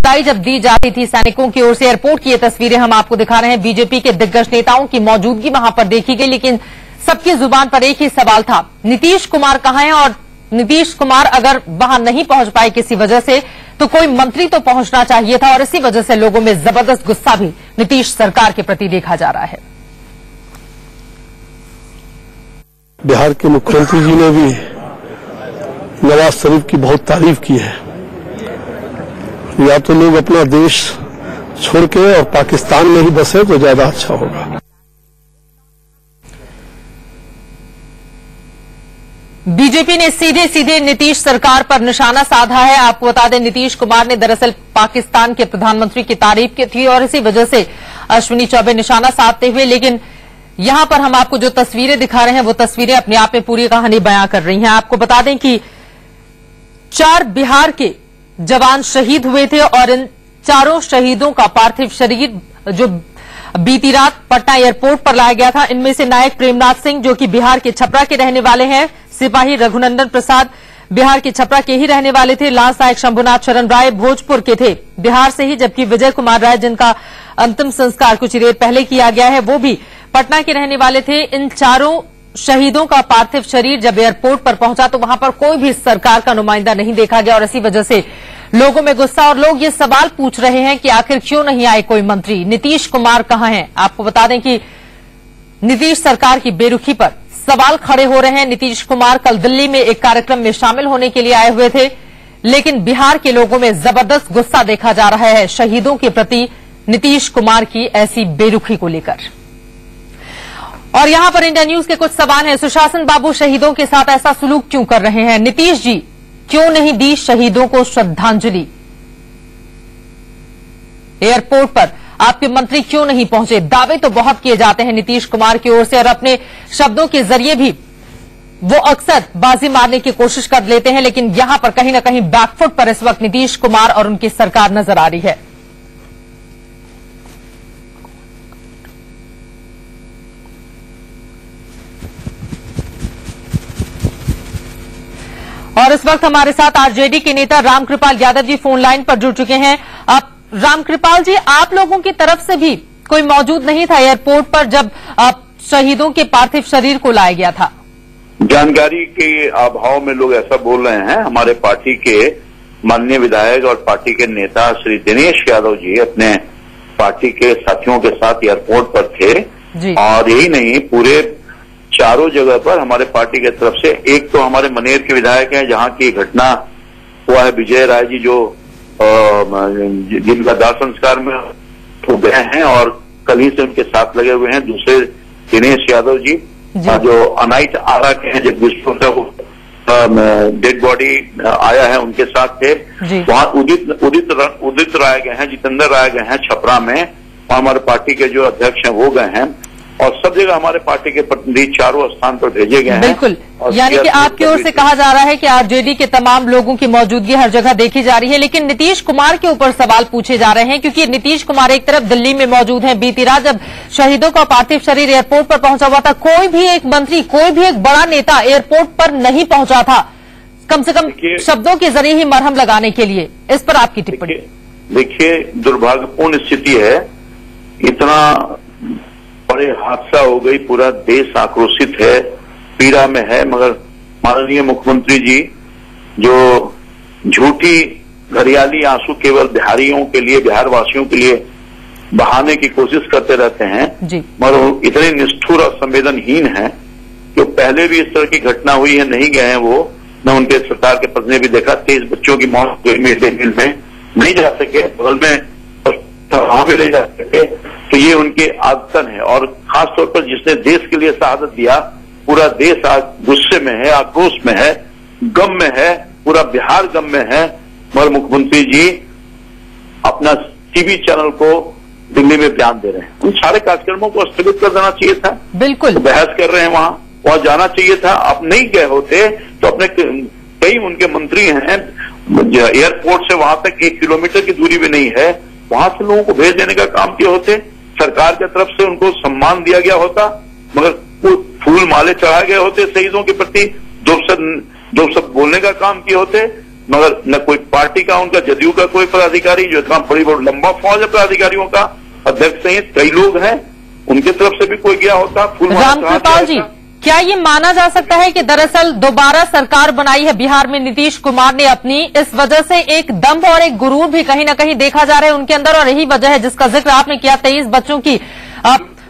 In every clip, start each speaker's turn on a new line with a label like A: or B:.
A: बधाई जब दी जाती थी सैनिकों की ओर से। एयरपोर्ट की ये तस्वीरें हम आपको दिखा रहे हैं। बीजेपी के दिग्गज नेताओं की मौजूदगी वहां पर देखी गई, लेकिन सबकी जुबान पर एक ही सवाल था, नीतीश कुमार कहां हैं? और नीतीश कुमार अगर वहां नहीं पहुंच पाए किसी वजह से, तो कोई मंत्री तो पहुंचना चाहिए था। और इसी वजह से लोगों में जबरदस्त गुस्सा भी नीतीश सरकार के प्रति देखा जा रहा है।
B: बिहार के मुख्यमंत्री जी ने भी नवाज शरीफ की बहुत तारीफ की है। या तो लोग अपना देश छोड़ के और पाकिस्तान में ही बसे तो ज्यादा अच्छा होगा।
A: बीजेपी ने सीधे सीधे नीतीश सरकार पर निशाना साधा है। आपको बता दें, नीतीश कुमार ने दरअसल पाकिस्तान के प्रधानमंत्री की तारीफ की थी और इसी वजह से अश्विनी चौबे निशाना साधते हुए, लेकिन यहां पर हम आपको जो तस्वीरें दिखा रहे हैं वो तस्वीरें अपने आप में पूरी कहानी बयां कर रही हैं। आपको बता दें कि 4 बिहार के जवान शहीद हुए थे और इन चारों शहीदों का पार्थिव शरीर जो बीती रात पटना एयरपोर्ट पर लाया गया था, इनमें से नायक प्रेमनाथ सिंह जो कि बिहार के छपरा के रहने वाले हैं, सिपाही रघुनंदन प्रसाद बिहार के छपरा के ही रहने वाले थे, लांस नायक शंभुनाथ शरण राय भोजपुर के थे बिहार से ही, जबकि विजय कुमार राय जिनका अंतिम संस्कार कुछ देर पहले किया गया है वो भी पटना के रहने वाले थे। इन चारों शहीदों का पार्थिव शरीर जब एयरपोर्ट पर पहुंचा तो वहां पर कोई भी सरकार का नुमाइंदा नहीं देखा गया और इसी वजह से लोगों में गुस्सा, और लोग ये सवाल पूछ रहे हैं कि आखिर क्यों नहीं आए कोई मंत्री, नीतीश कुमार कहां हैं? आपको बता दें कि नीतीश सरकार की बेरुखी पर सवाल खड़े हो रहे हैं। नीतीश कुमार कल दिल्ली में एक कार्यक्रम में शामिल होने के लिए आए हुए थे, लेकिन बिहार के लोगों में जबरदस्त गुस्सा देखा जा रहा है शहीदों के प्रति नीतीश कुमार की ऐसी बेरुखी को लेकर। और यहां पर इंडिया न्यूज के कुछ सवाल हैं। सुशासन बाबू शहीदों के साथ ऐसा सुलूक क्यों कर रहे हैं? नीतीश जी क्यों नहीं दी शहीदों को श्रद्धांजलि? एयरपोर्ट पर आपके मंत्री क्यों नहीं पहुंचे? दावे तो बहुत किए जाते हैं नीतीश कुमार की ओर से और अपने शब्दों के जरिए भी वो अक्सर बाजी मारने की कोशिश कर लेते हैं, लेकिन यहां पर कहीं न कहीं बैकफुट पर इस वक्त नीतीश कुमार और उनकी सरकार नजर आ रही है। और इस वक्त हमारे साथ आरजेडी के नेता रामकृपाल यादव जी फोन लाइन पर जुड़ चुके हैं। अब रामकृपाल जी, आप लोगों की तरफ से भी कोई मौजूद नहीं था एयरपोर्ट पर जब शहीदों के पार्थिव शरीर को लाया गया था?
C: जानकारी के अभाव में लोग ऐसा बोल रहे हैं। हमारे पार्टी के माननीय विधायक और पार्टी के नेता श्री दिनेश यादव जी अपने पार्टी के साथियों के साथ एयरपोर्ट पर थे
A: जी। और
C: यही नहीं, पूरे चारों जगह पर हमारे पार्टी की तरफ से, एक तो हमारे मनेर के विधायक हैं जहां की घटना हुआ है, विजय राय जी जो जिनका दाह संस्कार में तो गए हैं और कल ही से उनके साथ लगे हुए हैं। दूसरे दिनेश यादव जी जो अनाइट आरा के हैं, जगदीशपुर का वो डेड बॉडी आया है उनके साथ थे। वहां उदित राय गए हैं, जितेंद्र राय गए हैं छपरा में, और हमारे पार्टी के जो अध्यक्ष हैं वो गए हैं और सब जगह हमारे पार्टी के प्रतिनिधि चारों स्थान पर भेजे गए हैं।
A: बिल्कुल, यानी कि आपकी ओर से कहा जा रहा है कि आरजेडी के तमाम लोगों की मौजूदगी हर जगह देखी जा रही है, लेकिन नीतीश कुमार के ऊपर सवाल पूछे जा रहे हैं क्योंकि नीतीश कुमार एक तरफ दिल्ली में मौजूद हैं। बीती रात जब शहीदों का पार्थिव शरीर एयरपोर्ट पर पहुंचा हुआ था, कोई भी एक मंत्री, कोई भी एक बड़ा नेता एयरपोर्ट पर नहीं पहुंचा था, कम से कम शब्दों के जरिए ही मरहम लगाने के लिए। इस पर आपकी टिप्पणी?
C: देखिए, दुर्भाग्यपूर्ण स्थिति है, इतना बड़े हादसा हो गई, पूरा देश आक्रोशित है, पीड़ा में है, मगर माननीय मुख्यमंत्री जी जो झूठी घरियाली आंसू केवल बिहारियों के लिए, बिहार वासियों के लिए बहाने की कोशिश करते रहते हैं, मगर इतने निष्ठुर और संवेदनहीन हैं कि पहले भी इस तरह की घटना हुई है, नहीं गए हैं वो, न उनके सरकार के प्रतिनिधि भी देखा, 23 बच्चों की मौत हुई मिड डे मील में, नहीं जा सके, बगल में वहां भी नहीं जा सके, तो ये उनके आदतन है। और खासतौर पर जिसने देश के लिए शहादत दिया, पूरा देश आज गुस्से में है, आक्रोश में है, गम में है, पूरा बिहार गम में है, मगर मुख्यमंत्री जी अपना टीवी चैनल को दिल्ली में बयान दे रहे हैं। उन सारे कार्यक्रमों को स्थगित कर देना चाहिए था।
A: बिल्कुल,
C: बहस कर रहे हैं, वहां जाना चाहिए था। आप नहीं गए होते तो अपने कई उनके मंत्री हैं, एयरपोर्ट से वहां तक 1 किलोमीटर की दूरी भी नहीं है, वहां से लोगों को भेज देने का काम किए होते, सरकार की तरफ से उनको सम्मान दिया गया होता, मगर फूल माले चढ़ाए गए होते शहीदों के प्रति, दो शब्द बोलने का काम किए होते, मगर न कोई पार्टी का, उनका जदयू का कोई पदाधिकारी, जो इतना बड़ी लंबा फौज है पदाधिकारियों का, अध्यक्ष सहित कई लोग हैं, उनकी तरफ से भी कोई गया होता।
A: रामकृपाल जी, क्या ये माना जा सकता है कि दरअसल दोबारा सरकार बनाई है बिहार में नीतीश कुमार ने अपनी, इस वजह से एक दम्भ और एक गुरूर भी कहीं न कहीं देखा जा रहा है उनके अंदर, और यही वजह है जिसका जिक्र आपने किया, 23 बच्चों की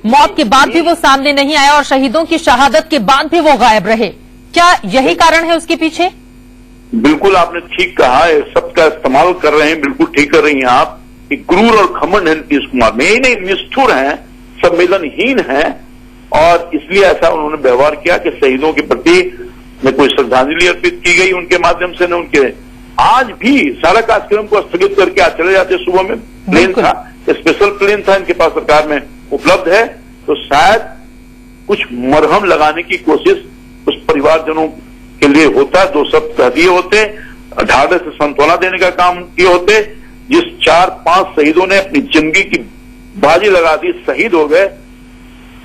A: मौत के बाद भी वो सामने नहीं आया और शहीदों की शहादत के बाद भी वो गायब रहे, क्या यही कारण है उसके पीछे?
C: बिल्कुल आपने ठीक कहा है, सबका इस्तेमाल कर रहे हैं, बिल्कुल ठीक कर रही हैं आप कि क्रूर और घमंड है नीतीश कुमार में, यही नहीं निष्ठुर हैं, संवेदनहीन हैं, और इसलिए ऐसा उन्होंने व्यवहार किया कि शहीदों के प्रति न कोई श्रद्धांजलि अर्पित की गई उनके माध्यम से, न उनके आज भी सारा कार्यक्रम को स्थगित करके आज चले जाते। सुबह में प्लेन था, स्पेशल प्लेन था इनके पास, सरकार में उपलब्ध है, तो शायद कुछ मरहम लगाने की कोशिश उस परिवारजनों के लिए होता, 2 शब्द कह दिए होते, ढाढ़े से सांत्वना देने का काम किए होते। जिस 4-5 शहीदों ने अपनी जिंदगी की बाजी लगा दी, शहीद हो गए,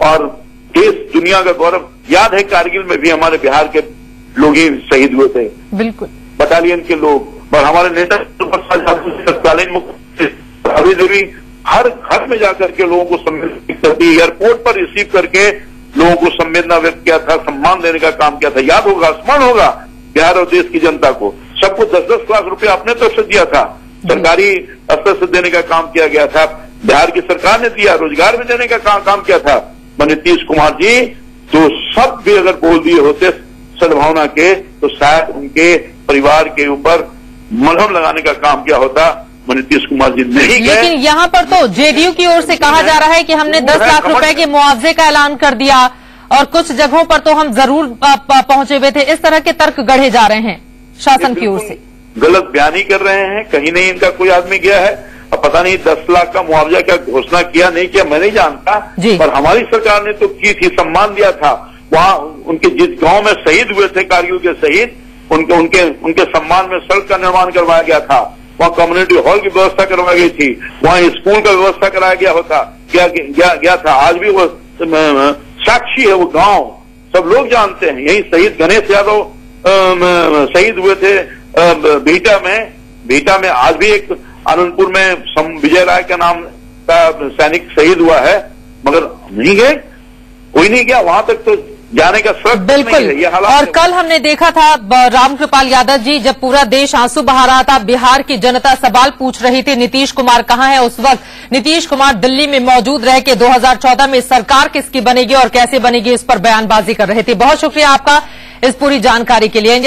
C: और देश दुनिया का गौरव, याद है कारगिल में भी हमारे बिहार के लोग ही शहीद हुए थे,
A: बिल्कुल
C: बटालियन के लोग, और हमारे नेता तत्कालीन मुख्यमंत्री देवी हर घर में जाकर के लोगों को सम्मिलित करती, एयरपोर्ट पर रिसीव करके लोगों को संवेदना व्यक्त किया था, सम्मान देने का काम किया था। याद होगा, स्मरण होगा बिहार और देश की जनता को, सबको 10-10 लाख रुपया अपने तरफ से दिया था, सरकारी स्तर से देने का काम किया गया था, बिहार की सरकार ने दिया, रोजगार भी देने का काम किया था। नीतीश कुमार जी तो सब भी अगर बोल दिए होते सद्भावना के, तो शायद उनके परिवार के ऊपर मलहम लगाने का काम किया होता, नीतीश कुमार जी नहीं गए।
A: लेकिन यहाँ पर तो जेडीयू की ओर से कहा जा रहा है कि हमने 10 लाख रुपए के मुआवजे का ऐलान कर दिया, और कुछ जगहों पर तो हम जरूर पहुंचे हुए थे, इस तरह के तर्क गढ़े जा रहे हैं शासन की ओर से।
C: गलत बयानी कर रहे हैं, कहीं नहीं इनका कोई आदमी गया है, अब पता नहीं 10 लाख का मुआवजा क्या घोषणा किया नहीं किया मैं नहीं जानता, पर हमारी सरकार ने तो की थी, सम्मान दिया था। वहां उनके जिस गांव में शहीद हुए थे कारगिल के शहीद, उनके सम्मान में सड़क का निर्माण करवाया गया था, वहां कम्युनिटी हॉल की व्यवस्था करवाई गई थी, वहां स्कूल का व्यवस्था कराया गया था। आज भी वो साक्षी है वो गांव, सब लोग जानते हैं। यही शहीद गणेश यादव शहीद हुए थे बीटा में आज भी एक आनंदपुर में विजय राय के नाम का सैनिक शहीद हुआ है, मगर नहीं गए, कोई नहीं गया वहां तक, तो जाने का शर्त
A: बिल्कुल नहीं है। और कल हमने देखा था रामकृपाल यादव जी, जब पूरा देश आंसू बहा रहा था, बिहार की जनता सवाल पूछ रही थी नीतीश कुमार कहां है, उस वक्त नीतीश कुमार दिल्ली में मौजूद रह के 2014 में सरकार किसकी बनेगी और कैसे बनेगी इस पर बयानबाजी कर रहे थे। बहुत शुक्रिया आपका इस पूरी जानकारी के लिए।